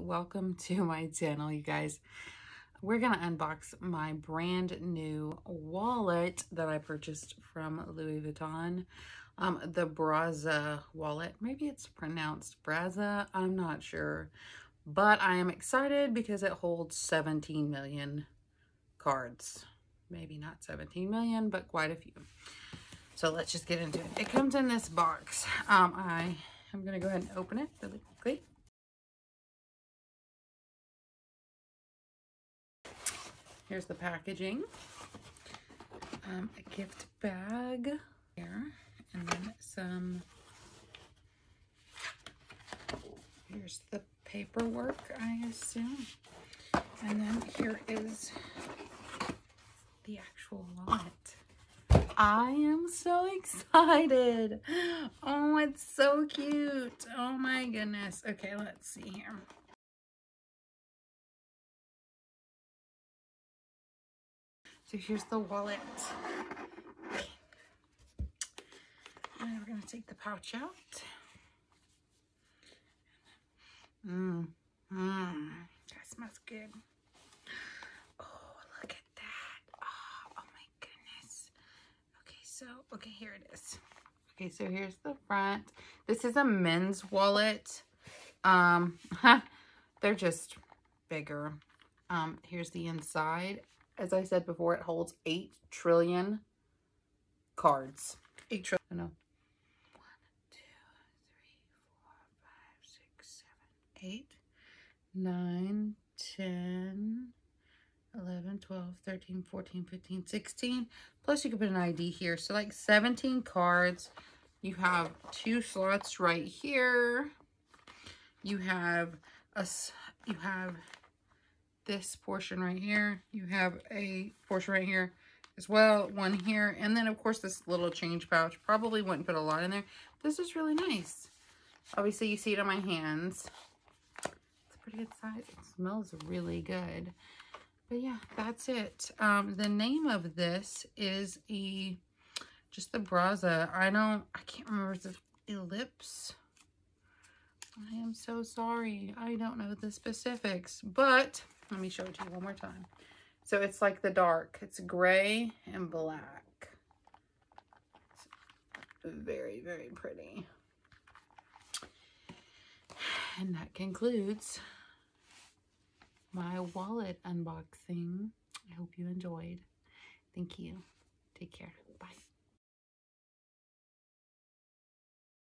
Welcome to my channel, you guys. We're gonna unbox my brand new wallet that I purchased from Louis Vuitton. The Brazza wallet. Maybe it's pronounced Brazza, I'm not sure. But I am excited because it holds 17 million cards. Maybe not 17 million, but quite a few. So let's just get into it. It comes in this box. I am gonna go ahead and open it really quickly. Here's the packaging. A gift bag here, and then some. Here's the paperwork, I assume. And then here is the actual wallet. I am so excited. Oh, it's so cute. Oh my goodness. Okay, let's see here. So here's the wallet. Okay. And we're going to take the pouch out. That smells good. Oh, look at that. Oh my goodness. Okay, here it is. Okay, so here's the front. This is a men's wallet. They're just bigger. Here's the inside. As I said before, it holds 8 trillion cards. 8 trillion. No. 1, 2, 3, 4, 5, 6, 7, 8, 9, 10, 11, 12, 13, 14, 15, 16. Plus you can put an ID here. So like 17 cards. You have 2 slots right here. You have this portion right here. You have a portion right here as well, one here, and then of course this little change pouch. Probably wouldn't put a lot in there. This is really nice. Obviously you see it on my hands. It's a pretty good size. It smells really good. But yeah, that's it. The name of this is just the Brazza. I can't remember if it's Eclipse. I am so sorry. I don't know the specifics, but let me show it to you one more time. So it's like the dark. It's gray and black. It's very, very pretty. And that concludes my wallet unboxing. I hope you enjoyed. Thank you. Take care.